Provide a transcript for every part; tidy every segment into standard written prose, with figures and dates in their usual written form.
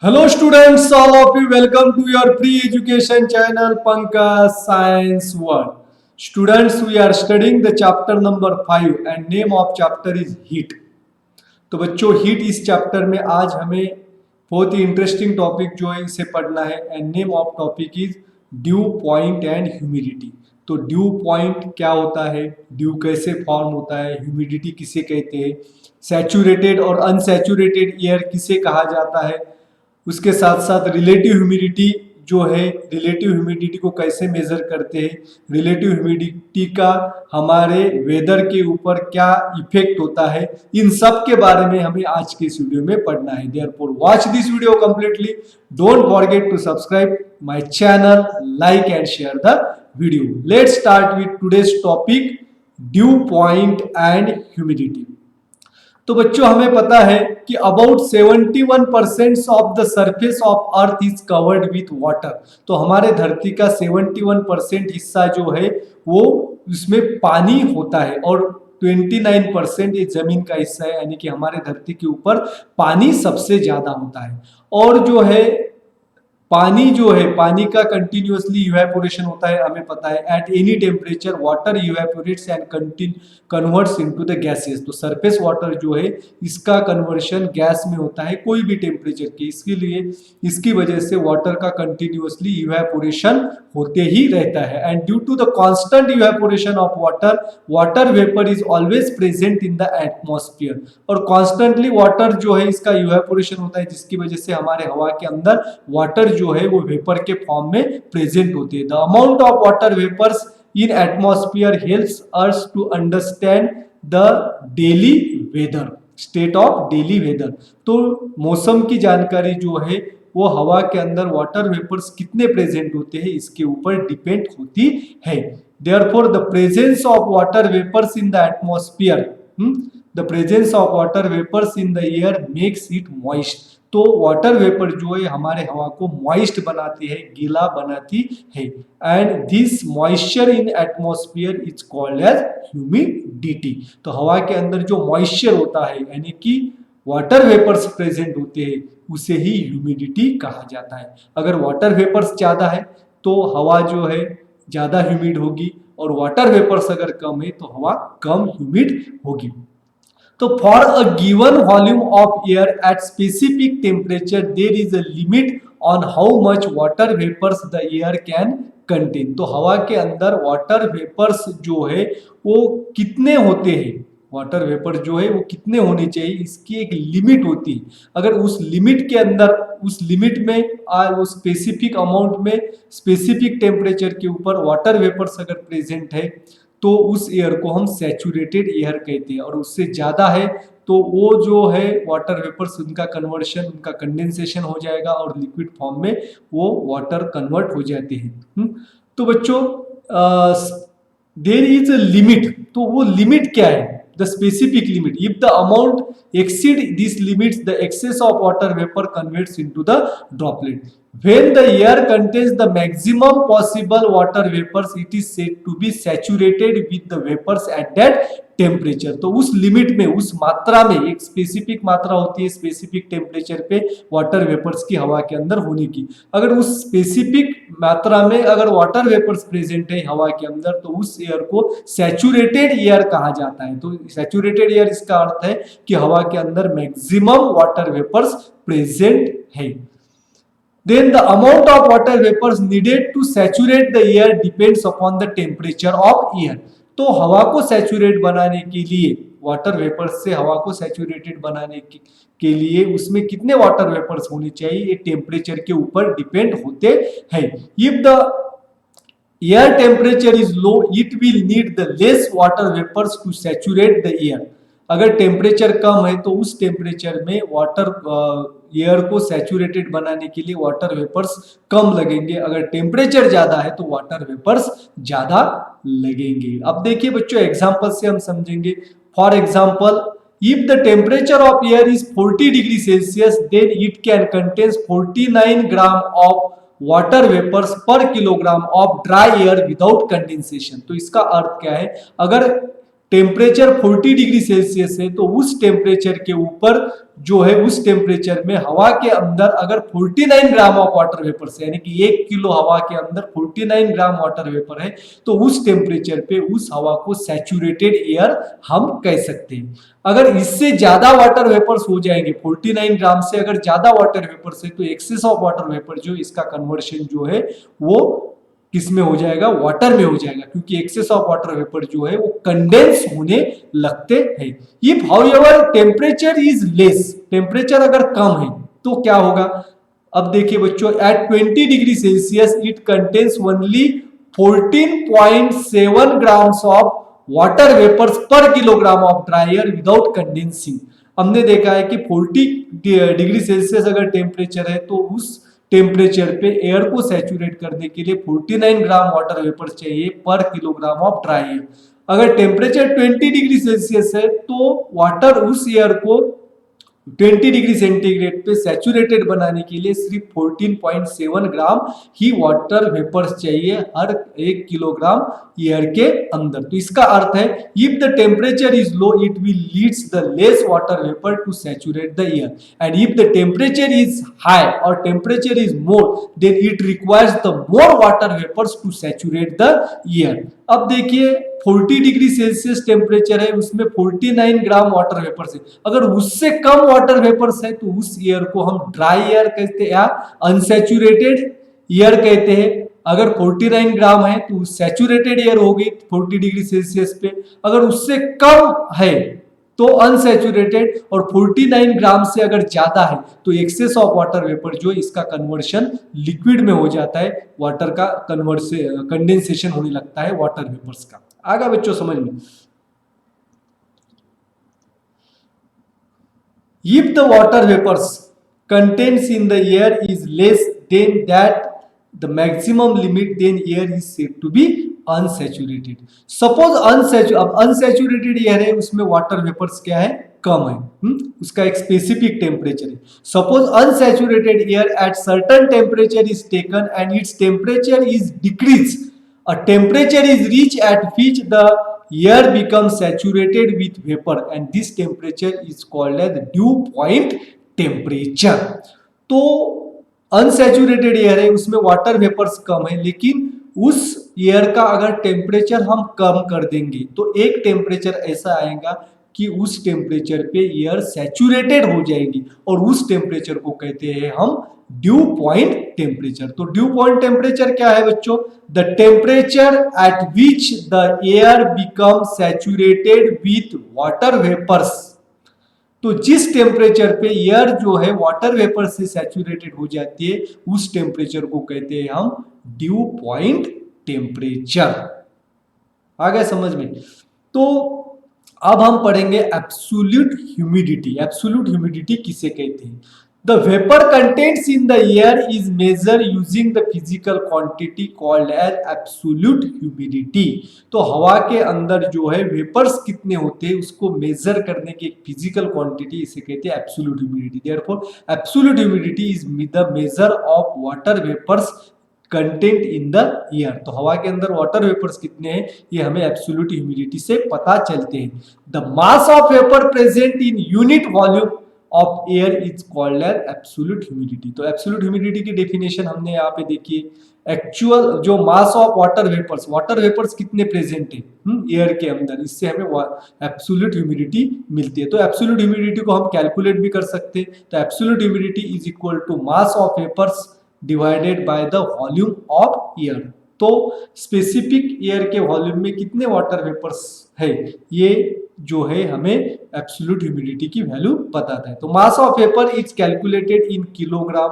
Hello students, all of you welcome to your free education channel Pankaj Science World. Students, we are studying the chapter number 5 and name of chapter is heat. तो बच्चों heat इस chapter में आज हमें बहुत ही interesting topic जो है इसे पढ़ना है and name of topic is due point and humidity. तो ड्यू पॉइंट क्या होता है, ड्यू कैसे फॉर्म होता है, ह्यूमिडिटी किसे कहते हैं, सैचुरेटेड और अनसैचुरेटेड एयर किसे कहा जाता है, उसके साथ साथ रिलेटिव ह्यूमिडिटी जो है, रिलेटिव ह्यूमिडिटी को कैसे मेजर करते हैं, रिलेटिव ह्यूमिडिटी का हमारे वेदर के ऊपर क्या इफेक्ट होता है, इन सब के बारे में हमें आज के इस वीडियो में पढ़ना है। Therefore watch this video completely, don't forget to subscribe my channel, like and share the video. Let's start with today's topic dew point and humidity. तो बच्चों हमें पता है कि about 71% of the surface of earth is covered with water. तो हमारे धरती का 71% हिस्सा जो है वो उसमें पानी होता है और 29% ये जमीन का हिस्सा है, यानी कि हमारे धरती के ऊपर पानी सबसे ज्यादा होता है। और जो है पानी जो है, पानी का कंटिन्यूअसली इवेपोरेशन होता है, हमें पता है at any temperature water evaporates and converts into the gases. तो सरफेस वाटर जो है इसका कन्वर्शन गैस में होता है कोई भी टेम्परेचर के, इसके लिए इसकी वजह से वाटर का कंटिन्यूअसली इवेपोरेशन होते ही रहता है। And due to the constant evaporation of water, water vapour is always present in the atmosphere. और कॉन्स्टेंटली वाटर जो है इसका इवेपोरेशन होता है, जिसकी वजह से हमारे हवा के अंदर वाटर जो है वो वेपर के फॉर्म में प्रेजेंट होते हैं। The amount of water vapours in atmosphere helps us to understand the daily weather, state of daily weather. तो मौसम की जानकारी जो है वो हवा के अंदर वाटर वेपर्स कितने प्रेजेंट होते हैं इसके ऊपर डिपेंड होती है। Therefore the presence of water vapours in the atmosphere, the presence of water vapours in the air makes it moist. तो वाटर वेपर जो है हमारे हवा को मॉइस्ट बनाती है, गीला बनाती है। And this moisture in atmosphere is called as humidity. तो हवा के अंदर जो मॉइस्चर होता है यानी कि वाटर वेपर्स प्रेजेंट होते हैं उसे ही ह्यूमिडिटी कहा जाता है। अगर वाटर वेपर्स ज्यादा है तो हवा जो है ज्यादा ह्यूमिड होगी, और वाटर वेपर्स अगर कम है तो हवा कम ह्यूमिड होगी। तो for a given volume of air at specific temperature there is a limit on how much water vapours the air can contain. तो हवा के अंदर वाटर वेपर्स जो है वो कितने होते हैं, वाटर वेपर जो है वो कितने होने चाहिए इसकी एक लिमिट होती है। अगर उस लिमिट के अंदर, उस लिमिट में वो स्पेसिफिक अमाउंट में स्पेसिफिक टेम्परेचर के ऊपर वाटर वेपर्स अगर प्रेजेंट है तो उस एयर को हम सैचुरेटेड एयर कहते हैं। और उससे ज्यादा है तो वो जो है वाटर वेपर्स, उनका कन्वर्शन, उनका कंडेंसेशन हो जाएगा और लिक्विड फॉर्म में वो वाटर कन्वर्ट हो जाते हैं। तो बच्चों देयर इज अ लिमिट। तो वो लिमिट क्या है, the specific limit. If the amount exceed these limits, the excess of water vapor converts into the droplet. When the air contains the maximum possible water vapors, it is said to be saturated with the vapors at that temperature. तो उस limit में, उस मात्रा में, एक specific मात्रा होती है स्पेसिफिक टेम्परेचर पे वाटर वेपर्स की हवा के अंदर होने की। अगर उस स्पेसिफिक मात्रा में अगर वाटर वेपर्स प्रेजेंट है हवा के अंदर तो उस एयर को सैचुरेटेड एयर कहा जाता है। तो सैचुरेटेड एयर इसका अर्थ है कि हवा के अंदर मैक्सिमम वाटर वेपर्स प्रेजेंट है। Then the amount of water vapors needed to saturate the air depends upon the temperature of air. तो हवा को सैचुरेट बनाने के लिए, वाटर वेपर्स से हवा को सैचुरेटेड बनाने के लिए उसमें कितने वाटर वेपर्स होने चाहिए ये टेम्परेचर के ऊपर डिपेंड होते हैं। If the air temperature is low it will need the less water vapours to saturate the air. अगर टेम्परेचर कम है तो उस टेम्परेचर में वाटर एयर को सैचुरेटेड बनाने के लिए वाटर वेपर्स कम लगेंगे। अगर टेम्परेचर ज्यादा है तो वाटर वेपर्स ज्यादा लगेंगे। अब देखिए बच्चों एग्जांपल से हम समझेंगे। For example, if the temperature of air is 40 degree Celsius then it can contains 49 gram of water vapors per kilogram of dry air without condensation। तो इसका अर्थ क्या है, अगर टेम्परेचर 40 डिग्री सेल्सियस है, तो उस टेम्परेचर के ऊपर जो है उस टेम्परेचर में हवा के अंदर अगर 49 ग्राम ऑफ वाटर वेपर है, यानी कि 1 किलो हवा के अंदर 49 ग्राम वाटर वेपर है, तो उस टेम्परेचर पे उस हवा को सैचुरेटेड एयर हम कह सकते हैं। अगर इससे ज्यादा वाटर वेपर्स हो जाएंगे, 49 ग्राम से अगर ज्यादा वाटर वेपर्स है, तो एक्सेस ऑफ वाटर वेपर जो इसका कन्वर्शन जो है वो किस में हो जाएगा, वाटर में हो जाएगा, क्योंकि एक्सेस ऑफ वाटर वेपर जो है वो कंडेंस होने लगते हैं। If however temperature is less, temperature अगर कम है तो क्या होगा, अब देखिए बच्चों, at 20 degree Celsius it contains only 14.7 grams of water vapours per kilogram of dry air without condensing. हमने देखा है कि 40 डिग्री सेल्सियस अगर टेम्परेचर है तो उस टेम्परेचर पे एयर को सैचुरेट करने के लिए 49 ग्राम वाटर वेपर चाहिए पर किलोग्राम ऑफ ड्राई एयर। अगर टेम्परेचर 20 डिग्री सेल्सियस है तो वाटर उस एयर को 20 डिग्री सेंटीग्रेड पे सैचुरेटेड बनाने के लिए सिर्फ 14.7 ग्राम ही वाटर वेपर्स चाहिए हर 1 किलोग्राम एयर के अंदर। तो इसका अर्थ है if the temperature is low it will leads the less water vapour to saturate the air, and if the temperature is high और temperature is more then it requires the more water vapours to saturate the air. अब देखिए 40 degree Celsius temperature है, उसमें 49 gram water vapours है, अगर उससे कम water vapours है तो उस एयर को हम ड्राई एयर कहते हैं या अनसैचुरेटेड एयर कहते हैं। अगर 49 ग्राम है तो सैचुरेटेड एयर होगी 40 डिग्री सेल्सियस पे, अगर उससे कम है तो अनसैचुरेटेड, और 49 ग्राम से अगर ज्यादा है तो एक्सेस ऑफ वाटर वेपर जो इसका कन्वर्शन लिक्विड में हो जाता है, वाटर का कंडेंसेशन होने लगता है वाटर वेपर्स का। आगे बच्चों समझ में, if the water vapors contains in the air is less than that the maximum limit, then air is said to be unsaturated. Suppose unsaturated air है, उसमें वाटर वेपर्स क्या है, कम है, उसका एक स्पेसिफिक टेम्परेचर है। Suppose unsaturated air at certain temperature is taken and its temperature is decrease, a temperature is reached at which the air becomes saturated with vapor and this temperature is called as dew point temperature. तो unsaturated air है, उसमें water vapours कम है, लेकिन उस air का अगर temperature हम कम कर देंगे तो एक टेम्परेचर ऐसा आएगा कि उस टेम्परेचर पे एयर सैचुरेटेड हो जाएगी, और उस टेम्परेचर को कहते हैं हम ड्यू पॉइंट टेम्परेचर। तो ड्यू पॉइंट टेम्परेचर क्या है बच्चों, the temperature at which the air become saturated with water vapours. तो जिस टेम्परेचर पे एयर जो है वाटर वेपर से सैचुरेटेड हो जाती है उस टेम्परेचर को कहते हैं हम ड्यू पॉइंट टेम्परेचर। आ गया समझ में। तो अब हम पढ़ेंगे एब्सोल्यूट ह्यूमिडिटी। एब्सोल्यूट ह्यूमिडिटी किसे कहते हैं? The vapor contents in the air is measured using the physical quantity called as absolute humidity. तो हवा के अंदर जो है वेपर्स कितने होते हैं उसको मेजर करने की एक फिजिकल क्वांटिटी, इसे कहते हैं absolute humidity. Therefore, absolute humidity is the measure of water vapors content in the air. तो हवा के अंदर वाटर वेपर्स कितने हैं ये हमें एब्सोल्यूट ह्यूमिडिटी से पता चलते हैं। The mass of vapour present in unit volume of air is called as absolute humidity. तो एब्सोल्यूट ह्यूमिडिटी की डेफिनेशन हमने यहाँ पे देखी है, एक्चुअल जो मास ऑफ वाटर वेपर्स कितने प्रेजेंट है एयर के अंदर, इससे हमें एब्सोल्यूट ह्यूमिडिटी मिलती है। तो एब्सोल्यूट ह्यूमिडिटी को हम कैलकुलेट भी कर सकते हैं। तो absolute humidity is equal to mass of vapours divided by the volume of air. तो स्पेसिफिक एयर के वॉल्यूम में कितने वाटर वेपर्स है ये जो है हमें एब्सोल्यूट ह्यूमिडिटी की वैल्यू बताता है। तो मास of vapour is calculated in kilogram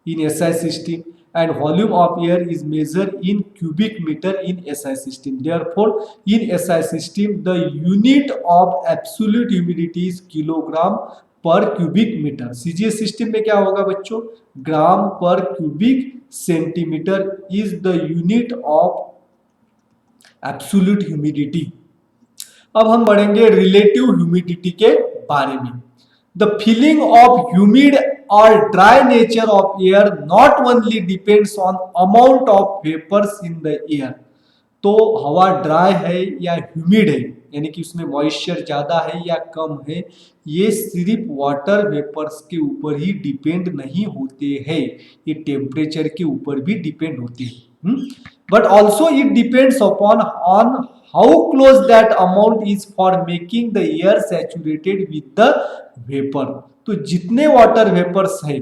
in SI system and volume of air is measured in cubic meter in SI system. Therefore, in SI system, the unit of absolute humidity is kilogram per cubic meter. CGS system में क्या होगा बच्चों, ग्राम पर cubic centimetre is the unit of absolute humidity. अब हम बढ़ेंगे relative humidity के बारे में। The feeling of humid or dry nature of air not only depends on amount of vapors in the air. तो हवा ड्राई है या ह्यूमिड है यानी कि उसमें मॉइस्चर ज़्यादा है या कम है, ये सिर्फ वाटर वेपर्स के ऊपर ही डिपेंड नहीं होते हैं, ये टेम्परेचर के ऊपर भी डिपेंड होते हैं। But also it depends upon on how close that amount is for making the air saturated with the vapour. तो जितने वाटर वेपर्स है,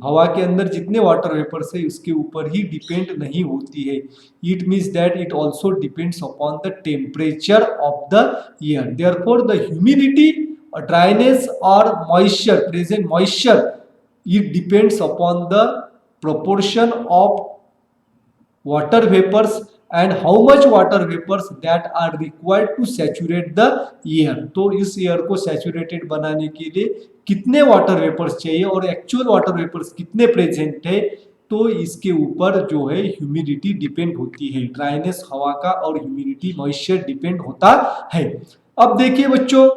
हवा के अंदर जितने वाटर वेपर्स है उसके ऊपर ही डिपेंड नहीं होती है। It means that it also depends upon the temperature of the air. Therefore the humidity, dryness और moisture, present moisture, it depends upon the proportion of water vapors and how much water vapors that are required to saturate the air। तो इस air को saturated बनाने के लिए कितने water vapours चाहिए और एक्चुअल वाटर वेपर्स कितने प्रेजेंट है, तो इसके ऊपर जो है ह्यूमिडिटी डिपेंड होती है। ड्राइनेस हवा का और ह्यूमिडिटी मॉइस्चर डिपेंड होता है। अब देखिए बच्चों,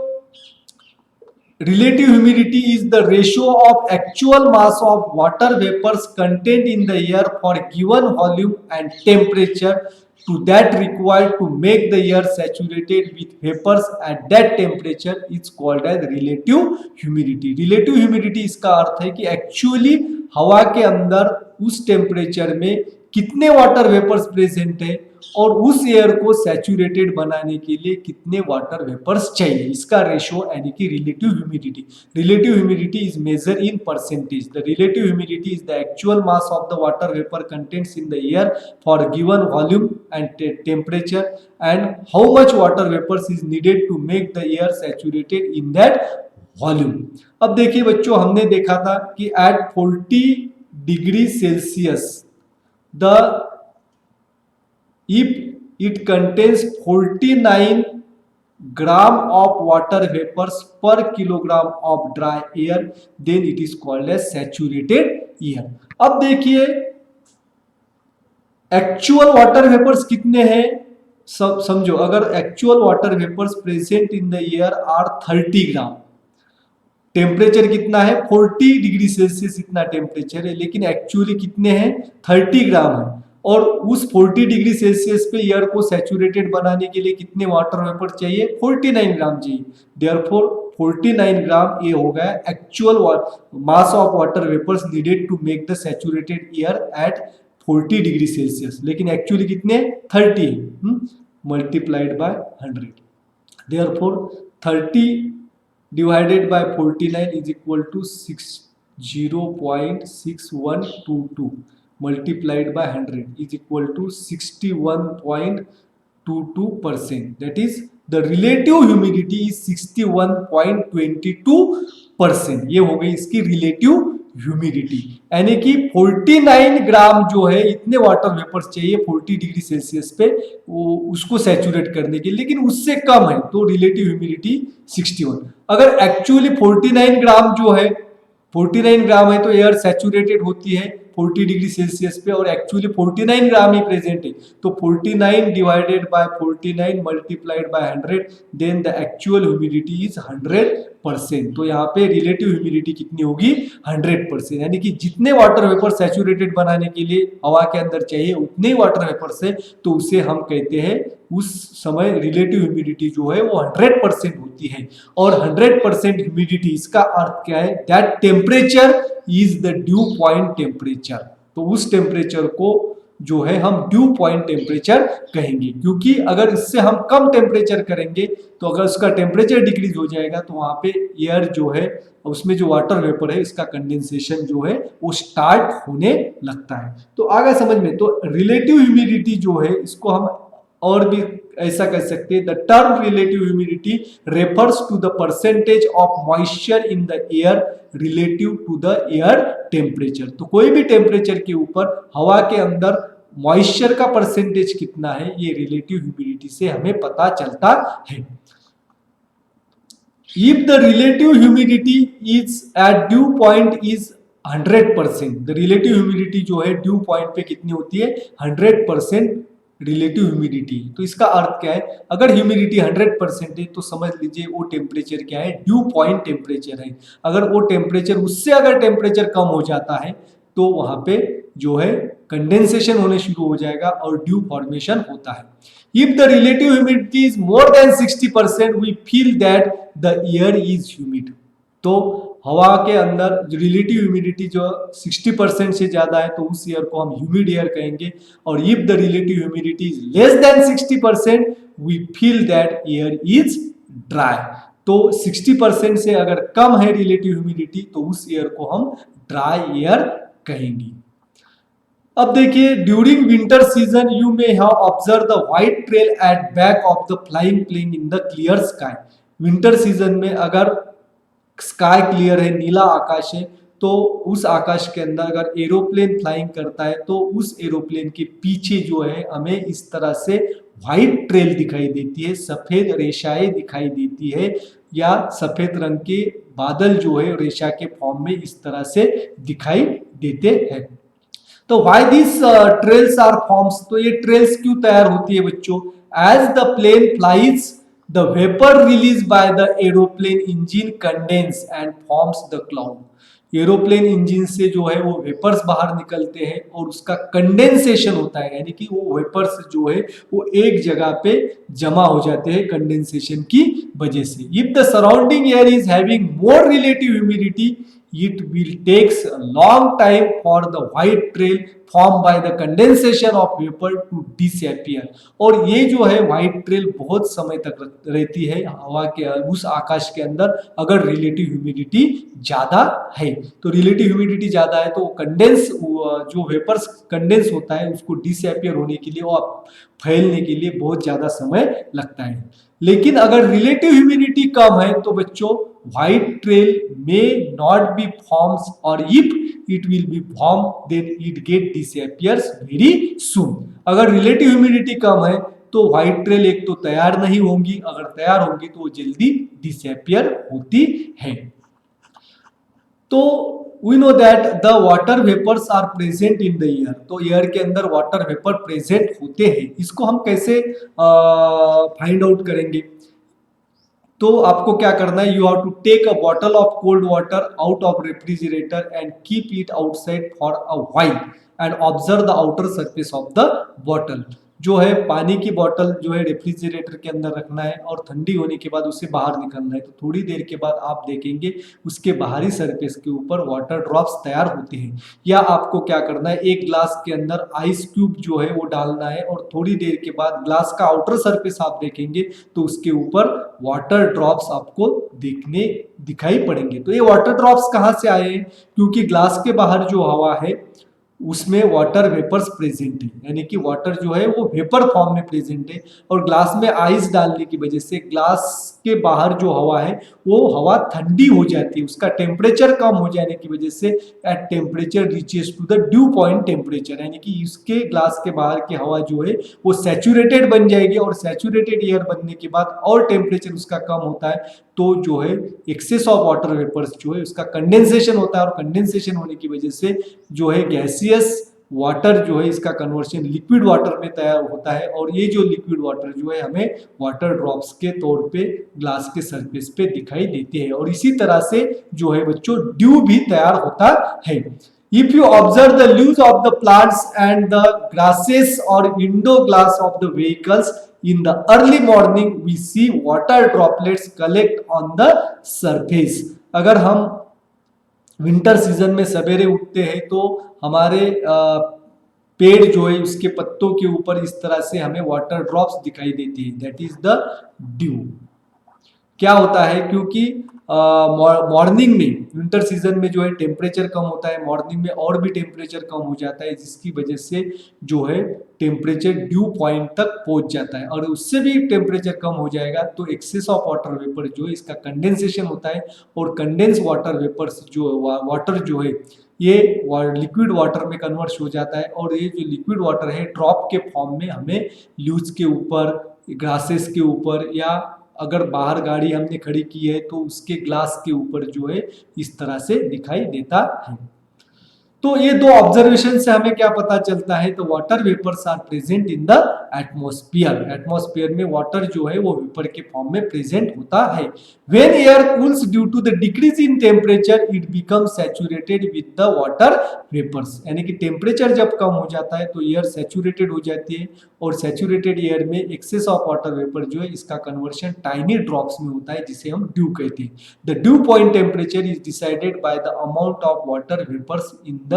relative humidity is the ratio of actual mass of water vapors contained in the air for given volume and temperature to that required to make the air saturated with vapors at that temperature is called as relative humidity। relative humidity इसका अर्थ है कि actually हवा के अंदर उस temperature में कितने वाटर वेपर्स प्रेजेंट है और उस एयर को सैचुरेटेड बनाने के लिए कितने वाटर वेपर्स चाहिए, इसका रेशियो यानी कि relative humidity. Relative humidity is measure in percentage. The relative humidity is the actual mass of the water vapour contents in the air for given volume and temperature and how much water vapours is needed to make the air saturated in that volume. अब देखिए बच्चों, हमने देखा था कि at 40 degree Celsius the if it contains 49 gram of water vapors per kilogram of dry air then it is called as saturated air। अब देखिए actual water vapours कितने हैं, सब समझो। अगर actual water vapours present in the air are 30 gram, temperature कितना है 40 degree Celsius इतना टेम्परेचर है, लेकिन एक्चुअली कितने हैं 30 ग्राम है, और उस 40 डिग्री सेल्सियस पे एयर को सैचुरेटेड बनाने के लिए कितने वाटर वेपर चाहिए 49 ग्राम चाहिए। देयरफॉर 49 ग्राम ये हो गया actual mass of water vapours needed to make the saturated air at 40 degree Celsius, लेकिन एक्चुअली कितने 30 है, multiplied by 100। Therefore 30 divided by 49 is equal to 0.6122 multiplied by 100 is equal to 61.22%। that is the relative humidity is 61.22%। ये हो गई इसकी relative humidity, यानी कि 49 ग्राम जो है इतने वाटर वेपर्स चाहिए 40 डिग्री सेल्सियस पे वो उसको सैचुरेट करने के लिए, लेकिन उससे कम है तो रिलेटिव ह्यूमिडिटी 61। अगर एक्चुअली 49 ग्राम जो है 49 ग्राम है तो एयर सैचुरेटेड होती है 40 डिग्री सेल्सियस पे और एक्चुअली 49 ग्राम ही प्रेजेंट है, तो 49 divided by 49 multiplied by 100 then the actual humidity is 100%। तो यहाँ पे रिलेटिव ह्यूमिडिटी कितनी होगी 100%, यानी कि जितने वाटर वेपर सैचुरेटेड बनाने के लिए हवा के अंदर चाहिए उतने ही वाटर वेपर से, तो उसे हम कहते हैं उस समय रिलेटिव ह्यूमिडिटी जो है वो 100% होती है। और 100% ह्यूमिडिटी इसका अर्थ क्या है, that temperature is the dew point temperature. तो उस टेम्परेचर को जो है हम ड्यू पॉइंट टेम्परेचर कहेंगे, क्योंकि अगर इससे हम कम टेम्परेचर करेंगे तो अगर उसका टेम्परेचर डिक्रीज हो जाएगा तो वहां पे एयर जो है उसमें जो वाटर वेपर है इसका कंडेंसेशन जो है वो स्टार्ट होने लगता है। तो आगे समझ में, तो रिलेटिव ह्यूमिडिटी जो है इसको हम और भी ऐसा कह सकते हैं, the term relative humidity refers to the percentage of moisture in the air relative to the air temperature. तो कोई भी टेम्परेचर के ऊपर हवा के अंदर मॉइस्चर का परसेंटेज कितना है ये रिलेटिव ह्यूमिडिटी से हमें पता चलता है। If the relative humidity is at dew point is 100%, the relative humidity जो है ड्यू पॉइंट पे कितनी होती है 100% रिलेटिव ह्यूमिडिटी। तो इसका अर्थ क्या है, अगर ह्यूमिडिटी 100% है तो समझ लीजिए वो टेम्परेचर क्या है ड्यू पॉइंट टेम्परेचर है। अगर वो टेम्परेचर उससे अगर टेम्परेचर कम हो जाता है तो वहां पे जो है कंडेंसेशन होने शुरू हो जाएगा और ड्यू फॉर्मेशन होता है। If the relative humidity is more than 60% we feel that the air is humid. तो हवा के अंदर रिलेटिव ह्यूमिडिटी जो 60% से ज्यादा है तो उस एयर को हम ह्यूमिड एयर कहेंगे। और if the relative humidity is less than 60% we feel that air is dry. तो 60% से अगर कम है रिलेटिव ह्यूमिडिटी तो उस एयर को हम ड्राई एयर कहेंगे। अब देखिए, during winter season you may have observe the white trail at back of the flying plane in the clear sky. Winter season में अगर स्काई क्लियर है, नीला आकाश है, तो उस आकाश के अंदर अगर एरोप्लेन फ्लाइंग करता है तो उस एरोप्लेन के पीछे जो है हमें इस तरह से व्हाइट ट्रेल दिखाई देती है, सफेद रेशाएं दिखाई देती है, या सफेद रंग के बादल जो है रेशा के फॉर्म में इस तरह से दिखाई देते हैं। तो why this trails are forms, तो ये ट्रेल्स क्यों तैयार होती है बच्चों? As the plane flies the vapor released by the aeroplane engine condense and forms the cloud। Aeroplane engine से जो है वो वेपर्स बाहर निकलते हैं और उसका कंडेंसेशन होता है, यानी कि वो वेपर्स जो है वो एक जगह पे जमा हो जाते हैं कंडेंसेशन की वजह से। If the surrounding air is having more relative humidity it will takes a long time for the white trail formed by the condensation of vapor to disappear। और ये जो है व्हाइट ट्रेल बहुत समय तक रहती है हवा के उस आकाश के अंदर अगर रिलेटिव ह्यूमिडिटी ज्यादा है। तो रिलेटिव ह्यूमिडिटी ज्यादा है तो कंडेंस जो वेपर्स कंडेंस होता है उसको डिसअपियर होने के लिए और फैलने के लिए बहुत ज्यादा समय लगता है। लेकिन अगर रिलेटिव ह्यूमिडिटी कम है तो बच्चों white trail may not be forms, or if it will be formed then it get disappears very soon। अगर रिलेटिव ह्यूमिडिटी कम है तो व्हाइट ट्रेल एक तो तैयार नहीं होंगी, अगर तैयार होंगी तो वो जल्दी डिसअपियर होती है। तो we know that the water vapors are present in the air। तो एयर के अंदर वाटर वेपर प्रेजेंट होते हैं। इसको हम कैसे फाइंड आउट करेंगे? तो आपको क्या करना है, you have to take a bottle of cold water out of refrigerator and keep it outside for a while and observe the outer surface of the bottle. जो है पानी की बोतल जो है रेफ्रिजरेटर के अंदर रखना है और ठंडी होने के बाद उसे बाहर निकालना है। तो थोड़ी देर के बाद आप देखेंगे उसके बाहरी सरफेस के ऊपर वाटर ड्रॉप्स तैयार होते हैं। या आपको क्या करना है, एक ग्लास के अंदर आइस क्यूब जो है वो डालना है और थोड़ी देर के बाद ग्लास का आउटर सरफेस आप देखेंगे तो उसके ऊपर वाटर ड्रॉप्स आपको दिखाई पड़ेंगे। तो ये वाटर ड्रॉप्स कहाँ से आए हैं? क्योंकि ग्लास के बाहर जो हवा है उसमें वाटर वेपर्स प्रेजेंट है, यानी कि वाटर जो है वो वेपर फॉर्म में प्रेजेंट है और ग्लास में आइस डालने की वजह से ग्लास के बाहर जो हवा है वो हवा ठंडी हो जाती है। उसका टेम्परेचर कम हो जाने की वजह से at temperature reaches to the dew point temperature, यानी कि इसके ग्लास के बाहर की हवा जो है वो सैचुरेटेड बन जाएगी और सैचुरेटेड एयर बनने के बाद और टेम्परेचर उसका कम होता है तो जो है एक्सेस ऑफ वाटर वेपर्स जो है उसका कंडेंसेशन होता है और कंडेंसेशन होने की वजह से जो है गैसियस वाटर जो है इसका कन्वर्शन लिक्विड वाटर में तैयार होता है और ये जो लिक्विड वाटर जो है हमें वाटर ड्रॉप्स के तौर पे ग्लास के सरफेस पे दिखाई देते हैं। और इसी तरह से जो है बच्चों ड्यू भी तैयार होता है। If you observe the leaves of the plants and the grasses or window glass of the vehicles in the early morning, we see water droplets collect on the surface। अगर हम विंटर सीजन में सवेरे उठते हैं तो हमारे पेड़ जो है उसके पत्तों के ऊपर इस तरह से हमें वाटर ड्रॉप्स दिखाई देती है, दैट इज द ड्यू। क्या होता है, क्योंकि मॉर्निंग में विंटर सीजन में जो है टेम्परेचर कम होता है, मॉर्निंग में और भी टेम्परेचर कम हो जाता है जिसकी वजह से जो है टेम्परेचर ड्यू पॉइंट तक पहुंच जाता है और उससे भी टेम्परेचर कम हो जाएगा तो एक्सेस ऑफ वाटर वेपर जो है इसका कंडेंसेशन होता है और कंडेंस वाटर वेपर्स जो वाटर जो है ये लिक्विड वाटर में कन्वर्ट हो जाता है और ये जो लिक्विड वाटर है ड्रॉप के फॉर्म में हमें लीव्स के ऊपर, ग्रासेस के ऊपर या अगर बाहर गाड़ी हमने खड़ी की है तो उसके ग्लास के ऊपर जो है इस तरह से दिखाई देता है। तो ये दो ऑब्जर्वेशन से हमें क्या पता चलता है, तो water vapours are present in the atmosphere, atmosphere में वाटर जो है वो वेपर के फॉर्म में प्रेजेंट होता है। When air cools due to the decrease in temperature it becomes saturated with the water vapours, यानी कि टेम्परेचर जब कम हो जाता है तो एयर सैचुरेटेड हो जाती है, और सैचुरेटेड एयर में एक्सेस ऑफ वाटर वेपर जो है इसका कन्वर्शन टाइनी ड्रॉप्स में होता है, जिसे हम ड्यू कहते हैं। The dew point temperature is decided by the amount of water vapours in the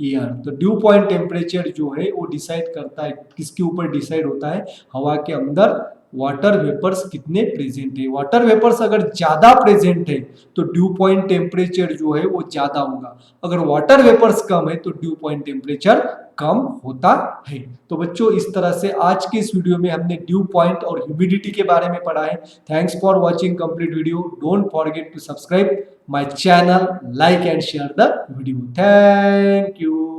air. तो ड्यू पॉइंट टेम्परेचर जो है वो डिसाइड करता है, किसके ऊपर डिसाइड होता है, हवा के अंदर वाटर वेपर्स कितने प्रेजेंट है। वाटर वेपर्स अगर ज्यादा प्रेजेंट है तो ड्यू पॉइंट टेम्परेचर जो है वो ज्यादा होगा, अगर वाटर वेपर्स कम है तो ड्यू पॉइंट टेम्परेचर कम होता है। तो बच्चों इस तरह से आज के इस वीडियो में हमने ड्यू पॉइंट और ह्यूमिडिटी के बारे में पढ़ा है। Thanks for watching complete video. Don't forget to subscribe my channel, like and share the video. Thank you.